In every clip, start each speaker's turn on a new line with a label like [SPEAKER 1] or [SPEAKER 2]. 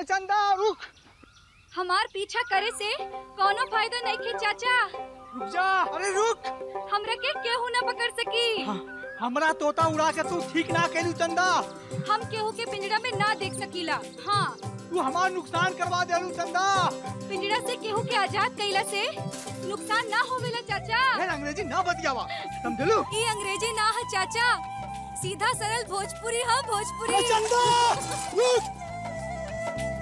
[SPEAKER 1] चंदा रुक।
[SPEAKER 2] हमार पीछा करे से कोनो फायदा नहीं के चाचा।
[SPEAKER 1] रुक जा। अरे रुक।
[SPEAKER 2] हमरा के केहू न पकड़ सकी।
[SPEAKER 1] हमरा तोता उड़ा के तू ठीक ना कैलू चंदा।
[SPEAKER 2] हम केहू के पिंजरा में ना देख सकीला। हाँ
[SPEAKER 1] तू हमार नुकसान करवा देलू चंदा।
[SPEAKER 2] पिंजरा से केहू के आजाद कैला से नुकसान ना होवेला चाचा।
[SPEAKER 1] अंग्रेजी ना बतियावा समझलू।
[SPEAKER 2] ये अंग्रेजी ना है चाचा, सीधा सरल भोजपुरी है भोजपुरी।
[SPEAKER 1] चंदा रुक।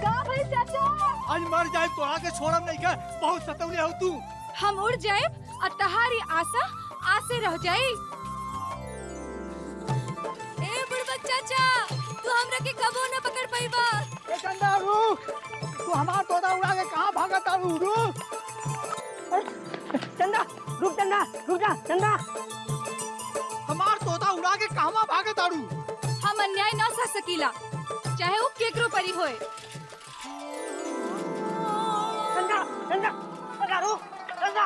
[SPEAKER 2] का भाई चाचा?
[SPEAKER 1] आज मर जाए तोरा के छोड़म नहीं के, बहुत सतौले हो तू।
[SPEAKER 2] हम उड़ जाए और तहारी आशा आसे रह जाई। ए बुड़बक चाचा, तू हमरा के कबो न पकड़ पाईबा।
[SPEAKER 1] ए चंदा रुक। तू हमार तोता उड़ा के कहां भागा तारू? रुक।
[SPEAKER 3] चंदा रुक, चंदा रुक जा। चंदा
[SPEAKER 1] हमार तोता उड़ा के कहां भागे तारू?
[SPEAKER 2] हम अन्याय ना सह सकीला, चाहे वो केकरो परी होए।
[SPEAKER 3] चंदा चंदा चंदा रुक। चंदा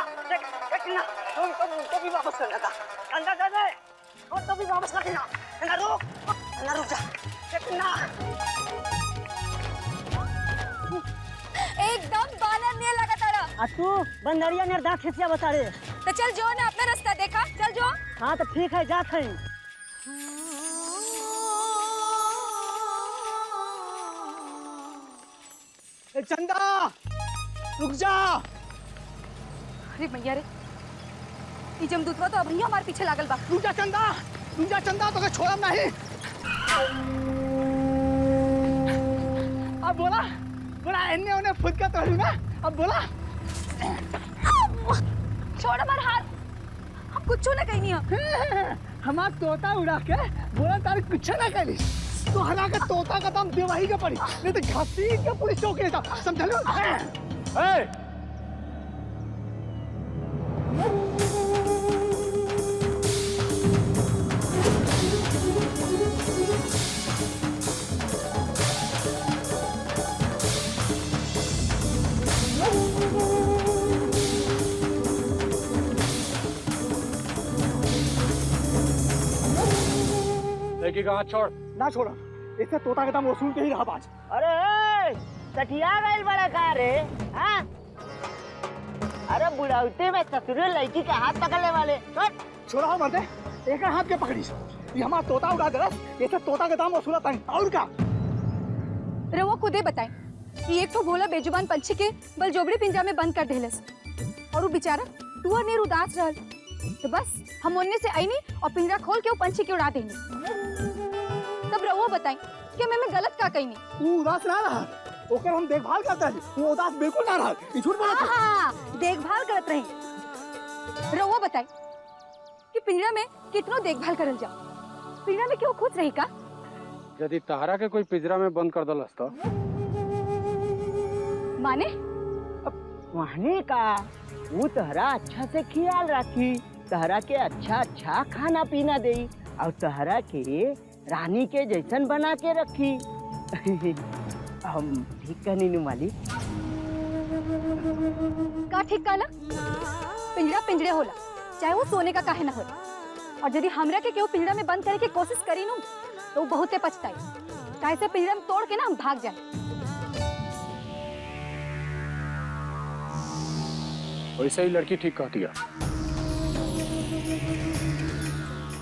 [SPEAKER 3] देखना तो भी वापस करना था। चंदा चंदा और तो भी वापस रखना। चंदा रुक। चंदा रुक जा। देखना
[SPEAKER 2] एकदम बानर ने लगा तारा।
[SPEAKER 3] आ तू बंदरिया ने दांत खिसिया बता रे।
[SPEAKER 2] तो चल जो ना अपना रास्ता देखा, चल जो।
[SPEAKER 3] हाँ तो ठीक है, जात है।
[SPEAKER 1] चंदा रुक जा।
[SPEAKER 2] अरे भैया रे, ई जमदूतवा तो अब ही हमारे पीछे लागल बा।
[SPEAKER 1] रुक जा चंदा, रुक जा चंदा, तो के छोड़म नहीं। अब बोला बोला एन्ने ओने फुदका तोड़ू ना। अब बोला।
[SPEAKER 2] छोड़ हमार हाथ, हम कुछ ना कहीं नहीं।
[SPEAKER 1] हमार तोता उड़ा के बोला तारी कुछ ना करी। तो हरा के तोता का दाम देवाही के पड़ी, नहीं तो घसीट के पुलिस चौकी ले जाओ। समझलो?
[SPEAKER 4] लेके कहाँ छोड़?
[SPEAKER 1] ना छोड़ा, इससे तोता का दाम वसूल के ही रहा बाज।
[SPEAKER 3] अरे सठिया गई बड़ा का रे। हाँ अरे बुढ़ाउते में ससुरे लड़की का हाथ पकड़ने वाले।
[SPEAKER 1] छोड़ा हो मरते, एक हाथ के पकड़ी। ये हमारा तोता उड़ा दे, इससे तोता का दाम वसूला ताई। और क्या?
[SPEAKER 2] रवा खुदे बताए, ये एक तो भोला बेजुबान पंछी के बल जोबड़ी पिंजरा में बंद कर देलस और वो बेचारा टूअर नेर उदास रहल। तो बस हम उनने से आई नहीं और पिंजरा खोल के वो पंछी के उड़ा देंगे। तब रवा बताई कि मैं गलत का कही नहीं।
[SPEAKER 1] वो उदास ना रहा, ओकर हम देखभाल करते हैं। वो उदास बिल्कुल ना रहा, ये झूठ बोला।
[SPEAKER 2] हाँ, देखभाल करत रही। रवा बताई कि पिंजरा में कितनो देखभाल करल जा, पिंजरा में क्यों खुश रही का?
[SPEAKER 4] यदि तहरा के कोई पिंजरा में बंद कर दलस तो
[SPEAKER 2] माने
[SPEAKER 3] वहने का वो तहरा अच्छा से ख्याल रखी, तहरा के अच्छा अच्छा खाना पीना दे और तहरा के रानी के जैसन बना के रखी। हम ठीक कहनी नु मालिक?
[SPEAKER 2] का ठीक काला? पिंजरा पिंजरे होला, चाहे वो सोने का काहे ना हो। और यदि हमरा के केहू पिंजरा में बंद करे के कोशिश करी नु तो वो बहुते पछताई। काहे से पिंजरा में तोड़ के ना हम भाग जाए।
[SPEAKER 4] वैसे ही लड़की ठीक कहती है।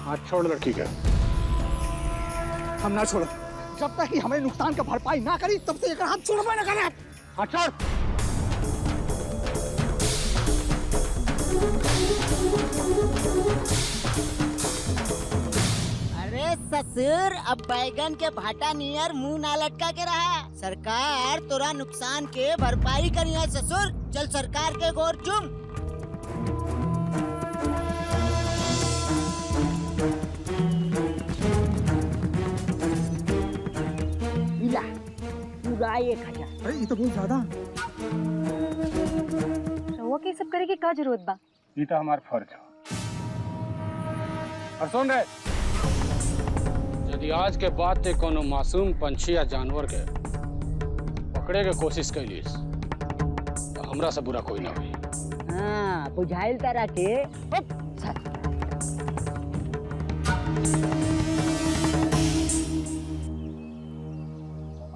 [SPEAKER 4] हाथ छोड़ लड़की के।
[SPEAKER 1] हम ना छोड़ो, जब तक कि हमें नुकसान का भरपाई ना करी तब तक एक हाथ छोड़बा ना करे।
[SPEAKER 4] हाथ छोड़।
[SPEAKER 5] अरे ससुर, अब बैगन के भाटा नियर मुंह ना लटका के रहा। सरकार तोरा नुकसान के भरपाई करी है ससुर। चल सरकार के गोर चुम।
[SPEAKER 3] पूरा 1000।
[SPEAKER 1] अरे ये तो बहुत ज्यादा।
[SPEAKER 2] रवा के सब करे के का जरूरत बा?
[SPEAKER 4] ये तो हमार फर्ज है। और सुन रहे, यदि आज के बाद ते कोनो मासूम पंछी या जानवर के पकड़े के कोशिश कैलिस तो हमरा से बुरा कोई ना हुई।
[SPEAKER 3] हाँ बुझाइल तरह के।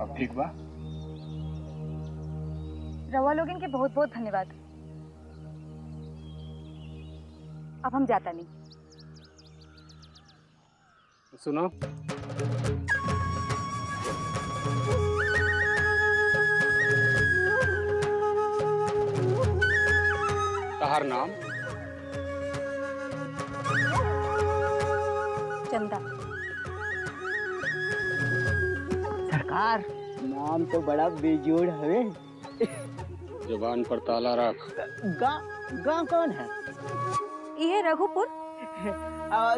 [SPEAKER 4] अब ठीक बा?
[SPEAKER 2] रवा लोग इनके बहुत बहुत धन्यवाद। अब हम जाता नहीं।
[SPEAKER 4] सुनो, तहार नाम?
[SPEAKER 2] चंदा।
[SPEAKER 3] सरकार नाम तो बड़ा बेजोड़ है।
[SPEAKER 4] जुबान पर ताला रख।
[SPEAKER 3] गाँव कौन है?
[SPEAKER 2] ये रघुपुर।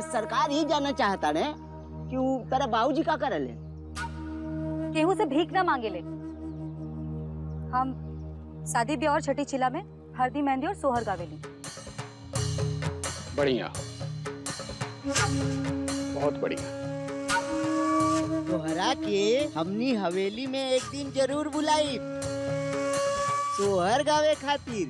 [SPEAKER 3] सरकार ही जानना चाहता ने कि वो तेरा बाबूजी का करले।
[SPEAKER 2] केहू से भीख ना मांगे ले। हम शादी ब्याह और छठी चिला में हल्दी मेहंदी और सोहर गावेली।
[SPEAKER 4] बढ़िया, बहुत बढ़िया।
[SPEAKER 5] तोहरा के हमनी हवेली में एक दिन जरूर बुलाई सोहर गावे खातिर।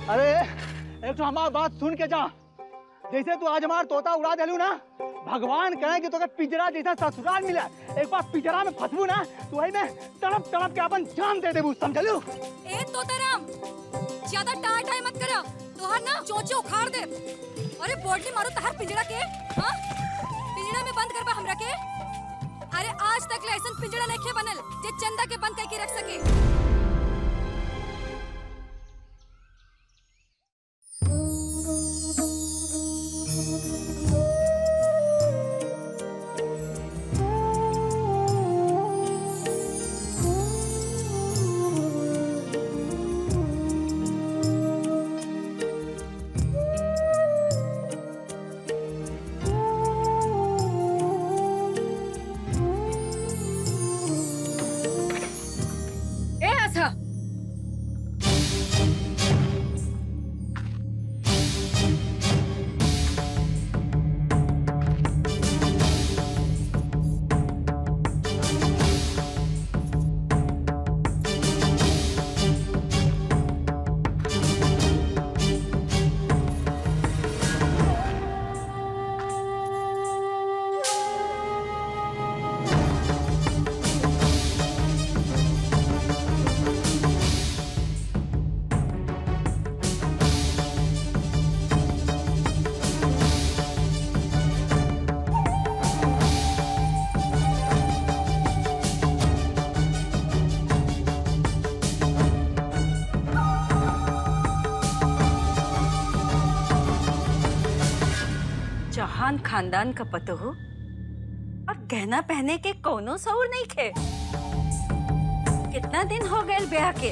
[SPEAKER 1] अरे एक तो हमारी बात सुन के जा। जैसे तू आज हमार तोता उड़ा देलू ना, भगवान कहे कि तोके पिंजरा जैसा ससुराल मिला। एक बार पिंजरा में फंसबू ना तो वही में तड़प तड़प के अपन जान दे देबू, समझलू?
[SPEAKER 2] ए तोताराम, ज्यादा टाई मत करा, तोहर ना चोंचे उखाड़ दे। अरे बोर्डली मारो तहर पिंजरा के। हां, पिंजरा में बंद करबा हमरा के। अरे आज तक लाइसेंस पिंजरा नहीं बनल जे चंदा के बंद करके रख सके।
[SPEAKER 6] चौहान खानदान का पतो हो और गहना पहने के कोनो सौर नहीं खे। कितना दिन हो गए ब्याह के?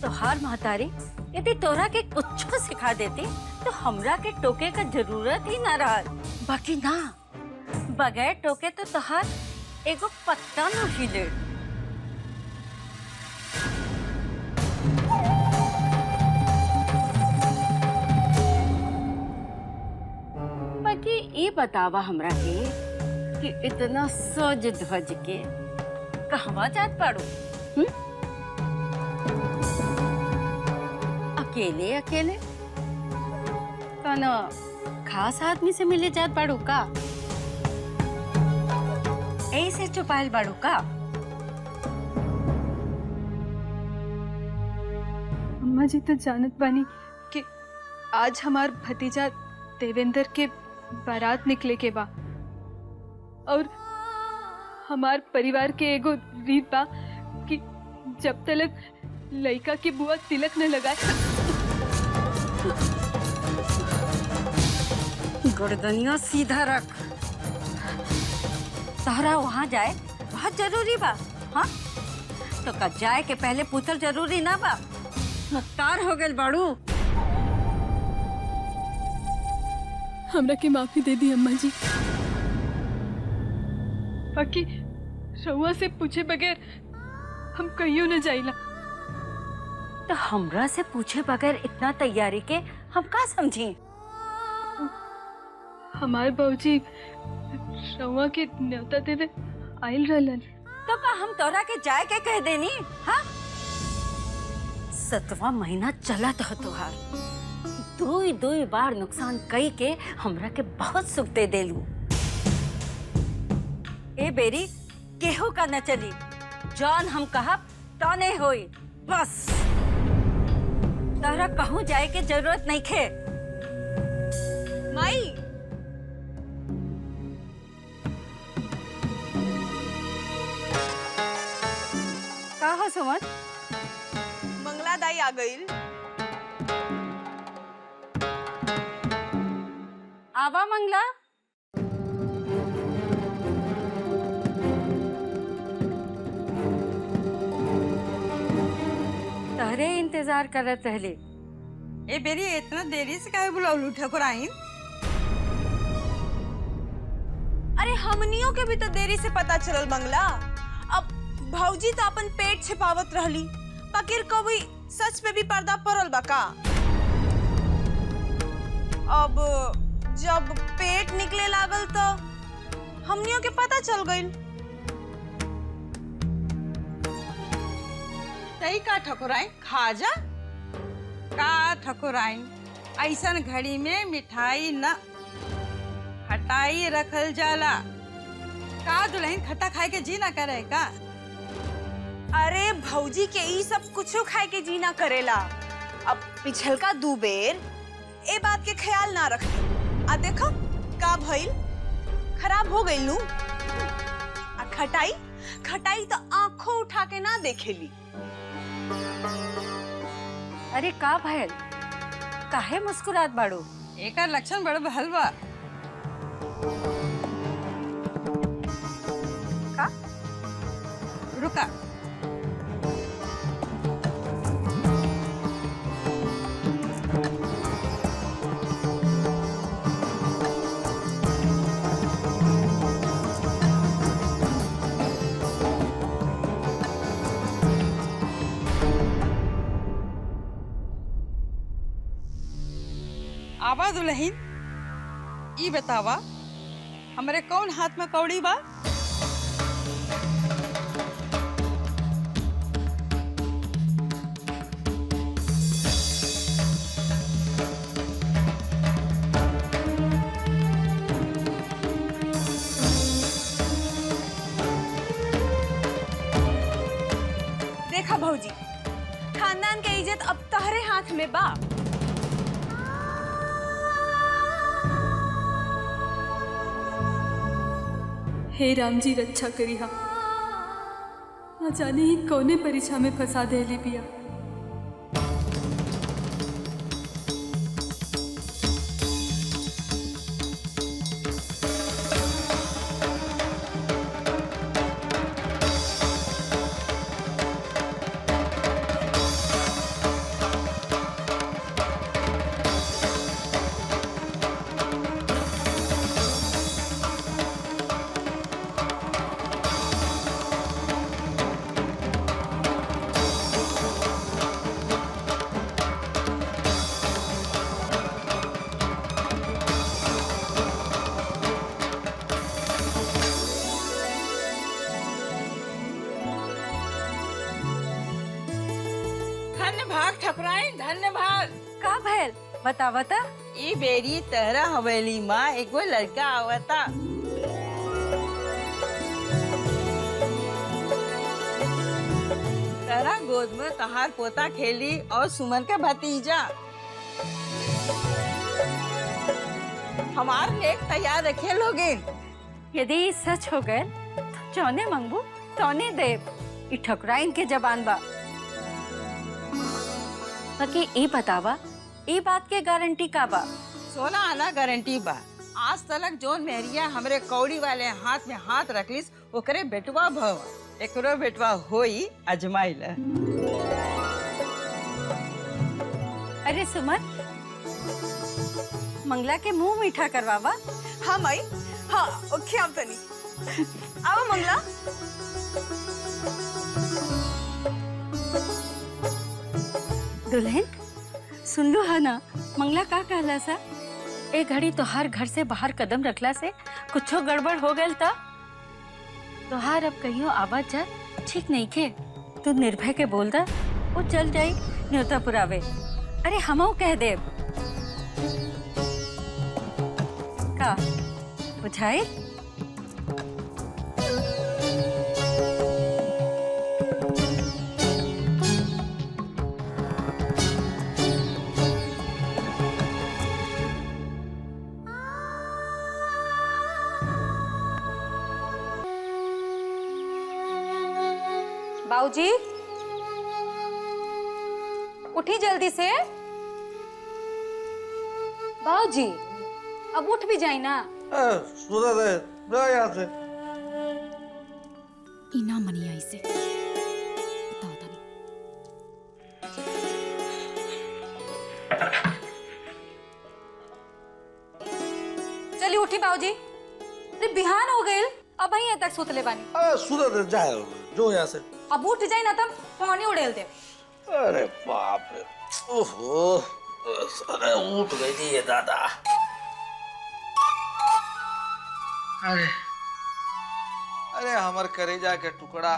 [SPEAKER 6] तो हर महतारी यदि तोरा के कुछ सिखा देती तो हमरा के टोके का जरूरत ही ना रहा। बाकी ना, बगैर टोके तो तोहार एगो पत्ता न हिले। बाकी ये बतावा हमरा के कि इतना सज धज के कहवा जात पाड़ू? अकेले अकेले कौनो खास आदमी से मिले जात बाड़ू का? ऐसे चुपाइल बाड़ू का?
[SPEAKER 7] अम्मा जी तो जानत बानी कि आज हमार भतीजा देवेंद्र के बारात निकले के बा और हमार परिवार के एगो रीत बा कि जब तक लड़का के बुआ तिलक न लगाए।
[SPEAKER 6] गर्दनिया सीधा रख। तहरा वहाँ जाए बहुत जरूरी बा। हाँ तो का जाए के पहले पूछल जरूरी ना बा? मुख्तार हो गए बाड़ू।
[SPEAKER 7] हमरा के माफी दे दी अम्मा जी। बाकी रउआ से पूछे बगैर हम कहियो न जाइला।
[SPEAKER 6] तो हमरा से पूछे बगैर इतना तैयारी के हम का समझी?
[SPEAKER 7] हमारे बाबूजी रउआ के न्योता देवे आइल रहलन।
[SPEAKER 6] तो का हम तोरा के जाए के कह देनी? हाँ, 7वां महीना चला तो तुहार दुई बार नुकसान कई के हमरा के बहुत सुख दे देलू। ए बेरी केहू का न चली, जौन हम कहब तौने होई। बस तोरा कहूँ जाए के जरूरत नहीं खे।
[SPEAKER 8] माई
[SPEAKER 6] का हो सुमन?
[SPEAKER 8] मंगला दाई आ गई।
[SPEAKER 6] आवा मंगला। तहरे इंतजार करत रहले।
[SPEAKER 9] ए बेरी इतना देरी से काहे बुलावलू ठकुराइन?
[SPEAKER 8] अरे हमनियों के भी तो देरी से पता चलल मंगला। अब भौजी तो अपन पेट छिपावत रहली, बाकिर कभी सच पे भी पर्दा पड़ल बा का? अब जब पेट निकले लागल तो हमनियों के पता चल गइल।
[SPEAKER 9] तई का ठकुराइन खा जा। का ठकुराइन, ऐसन घड़ी में मिठाई न खटाई रखल जाला। का दुल्हन खट्टा खाए के जी ना करे का?
[SPEAKER 8] अरे भौजी के ई सब कुछो खाए के जी ना करेला। अब पिछलका 2 बेर ए बात के ख्याल ना रखी। आ देखो का भइल, खराब हो गइल नू। आ खटाई तो आंखों उठा के ना देखेली।
[SPEAKER 6] अरे का भैल, काहे मुस्कुरात बाड़ू?
[SPEAKER 9] एकर लक्षण बड़ भल बा।
[SPEAKER 6] का?
[SPEAKER 9] रुका। आवा दुल्हन, ई बतावा हमरे कौन हाथ में कौड़ी बा?
[SPEAKER 8] देखा भौजी, खानदान के इज्जत अब तहरे हाथ में बा।
[SPEAKER 7] हे राम जी रक्षा करी हा। ना जाने ही कौने परीक्षा में फंसा देली बिया।
[SPEAKER 9] धन्य भाग ठकुराइन, धन्य भाग।
[SPEAKER 6] का भैल बतावता?
[SPEAKER 9] ई बेरी तहरा हवेली माँ एगो लड़का आवता। तहरा गोद में तहार पोता खेली और सुमन का भतीजा। हमार लेक तैयार रखे लोगिन।
[SPEAKER 6] यदि ई सच हो गए तो जौने मंगबू तौने देव। ई ठकुराइन के जबान बा। बाकी ई बतावा, ई बात के गारंटी का बा?
[SPEAKER 9] 16 आना गारंटी बा। आज तलक जोन मेहरिया हमरे कौड़ी वाले हाथ में हाथ रखलिस ओकरे बेटवा भव। एकरो बेटवा होई अजमाइल।
[SPEAKER 6] अरे सुमन, मंगला के मुंह मीठा करवावा।
[SPEAKER 8] हाँ माई, हाँ ओके आप तनी आओ मंगला।
[SPEAKER 6] दुल्हन सुन लो है ना, मंगला का कहला सा एक घड़ी तोहार घर से बाहर कदम रखला से कुछो गड़बड़ हो गल त तोहार अब कहियो आवाज जा ठीक नहीं खे। तू निर्भय के बोल दा, वो चल जाई न्योता पुरावे। अरे हमऊ कह दे का बुझाई।
[SPEAKER 2] बाबूजी उठी जल्दी से। बाबूजी अब उठ भी जाए ना।
[SPEAKER 10] सुधा दे जा यहाँ से।
[SPEAKER 2] इना मनी आई से बताओ तनी। चलिए उठी बाबूजी, अरे बिहान हो गए, अब यहीं तक सुतले बानी।
[SPEAKER 10] सुधा दे जा जो यहाँ से।
[SPEAKER 2] अब उठ जाए ना तब पानी उड़ेल दे।
[SPEAKER 10] अरे बाप रे, ओहो अरे उठ गई थी ये दादा। अरे अरे हमर करेजा के टुकड़ा,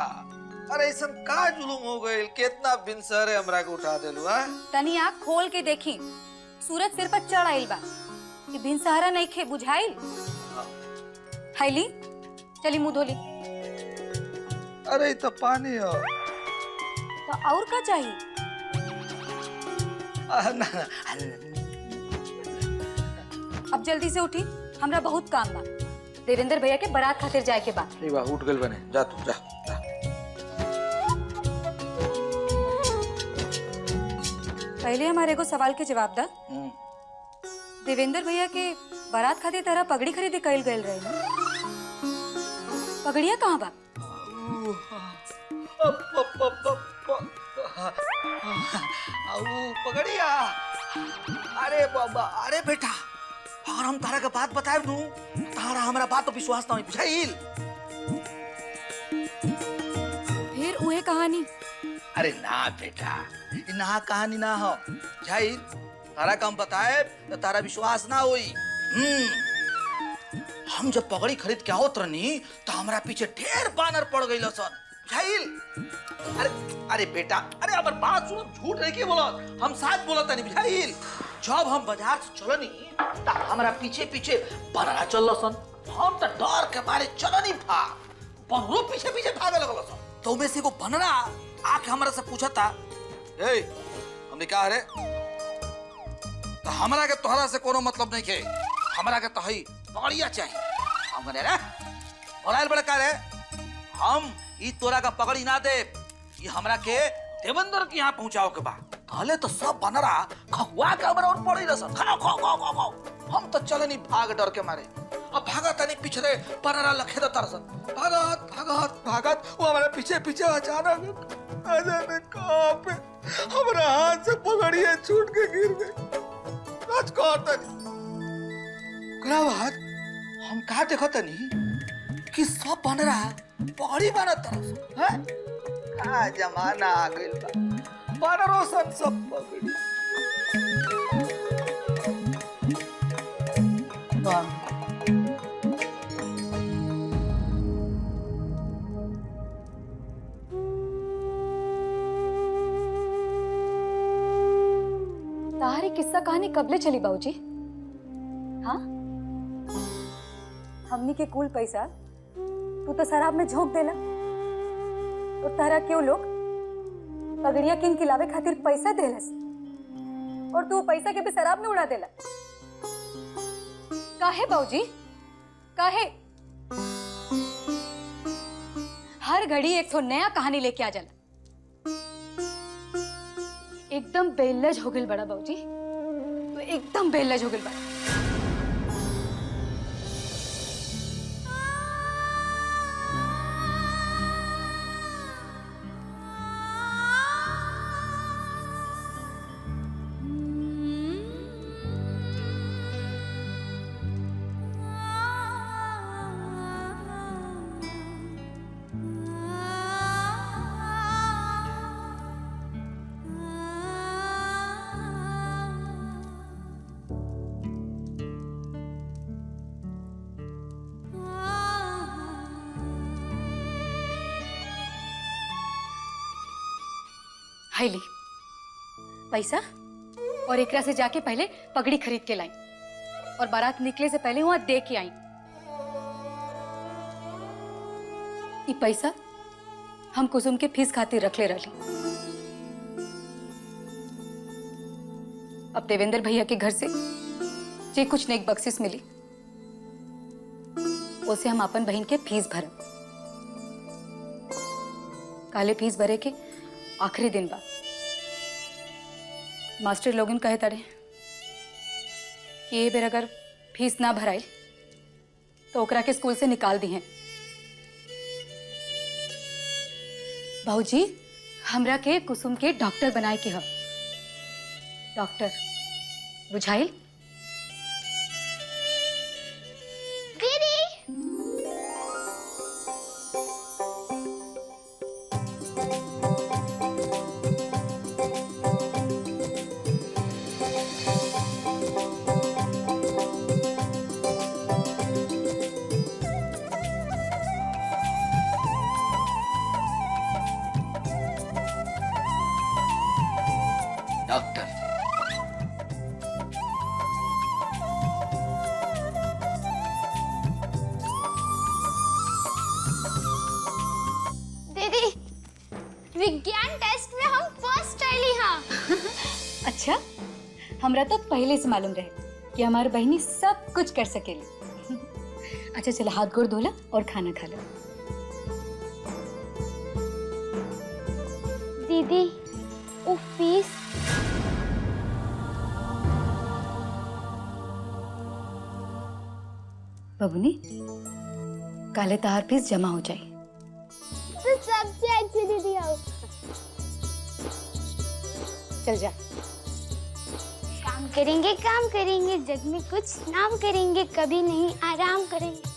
[SPEAKER 10] अरे ऐसा का जुलुम हो गई, कितना बिन सरे हमरा के उठा देलू।
[SPEAKER 2] तनी आँख खोल के देखी, सूरज सिर पर चढ़ आइल बा, कि बिन सहारा नहीं खे बुझाइल। हाइली चली मुंह धोली।
[SPEAKER 10] अरे तो पानी हो
[SPEAKER 2] तो और का चाहिए? अब जल्दी से उठी, हमरा बहुत काम बा। देवेंद्र भैया के बारात खातिर जाए के बा।
[SPEAKER 10] ठीक बा, उठ गल बने, जा तू जा, जा।
[SPEAKER 2] पहले हमारे को सवाल के जवाब दा। देवेंद्र भैया के बारात खातिर तरह पगड़ी खरीदे कइल गइल रहे ना? पगड़िया कहाँ बा?
[SPEAKER 10] पगड़िया, अरे बाबा, अरे बेटा, अगर हम तारा का बात बताए दू, तारा हमारा बात तो विश्वास नहीं बुझाइल।
[SPEAKER 2] फिर उहे कहानी।
[SPEAKER 10] अरे ना बेटा, ना कहानी ना हो बुझाइल। तारा का हम बताए तो तारा विश्वास ना होई। हम जब पगड़ी खरीद के आओ तरनी तो हमारा पीछे ढेर बानर पड़ गई सन बुझाइल। अरे अरे बेटा, अरे अगर बात सुनो, झूठ नहीं की बोलो, हम साथ बोलत नहीं बुझाइल। जब हम बाजार से चलनी तो हमारा पीछे पीछे बनरा चल सन। हम तो डर के मारे चलनी भाग, बनरो पीछे पीछे भागे लगल सन। तो में से को बनरा आके हमारा से पूछा था, ए हमने कहा रे, तो हमारा के तोहरा से कोनो मतलब नहीं के, हमारा के तोही पगड़िया चाहिए। हम कहने रे बोलाइल बड़े का रे, हम ई तोरा का पगड़ी ना दे, ये हमरा के देवेंद्र के यहाँ पहुंचाओ के बाद। कहले तो सब बनरा खखुआ के हमरा उन पड़ी रसन, खाओ खाओ खाओ खाओ खाओ। हम तो चलनी भाग डर के मारे, अब भागत नहीं पीछे बनरा लखे दे तरसन, भागत भागत भागत वो हमारे पीछे पीछे अचानक अचानक कहाँ पे हमारा हाथ से पगड़िया छूट के गिर गई। आज कहा तनी ओकरा बाद हम का देखो तनी कि सब बनरा पगड़ी बनत तरस हैं। का जमाना आ गइल बा, बनरो सब पगड़ी।
[SPEAKER 2] तारी किस्सा कहानी कबले चली बाबूजी? हाँ, हमनी के कुल पैसा तू तो शराब में झोंक देला, तो तारा क्यों लोग पगड़िया किन खिलावे खातिर पैसा देलस, और तू पैसा के भी शराब में उड़ा देला। काहे बाबूजी, काहे? हर घड़ी एक तो नया कहानी लेके आ जाला। एकदम बेलज हो गइल बड़ा बाबूजी, तो एकदम बेलज हो गइल बड़ा। हाय ली पैसा और एकरा से जाके पहले पगड़ी खरीद के लाई और बारात निकले से पहले वहां दे के आई। ये पैसा हम कुसुम के फीस खातिर रख ले रही। अब देवेंद्र भैया के घर से जे कुछ नेक बख्शिश मिली उसे हम अपन बहन के फीस भरब। काले फीस भरे के आखिरी दिन बा। मास्टर लोगन कहे तारे कि ये बेर अगर फीस ना भराई तो ओकरा के स्कूल से निकाल दी हैं। भाऊजी हमरा के कुसुम के डॉक्टर बनाए के ह। डॉक्टर बुझाइल?
[SPEAKER 10] डॉक्टर
[SPEAKER 11] दीदी विज्ञान टेस्ट में हम फर्स्ट आईली हाँ।
[SPEAKER 2] अच्छा, हमरा तो पहले से मालूम रहे कि हमारी बहनी सब कुछ कर सकेली। अच्छा चलो हाथ गोड़ धोला और खाना खा लो।
[SPEAKER 11] दीदी वो फीस
[SPEAKER 2] बबुनी काले तहार फीस जमा हो जाए।
[SPEAKER 11] तो सबसे अच्छी दीदी आओ।
[SPEAKER 2] चल जा।
[SPEAKER 11] काम करेंगे जग में कुछ नाम करेंगे, कभी नहीं आराम करेंगे।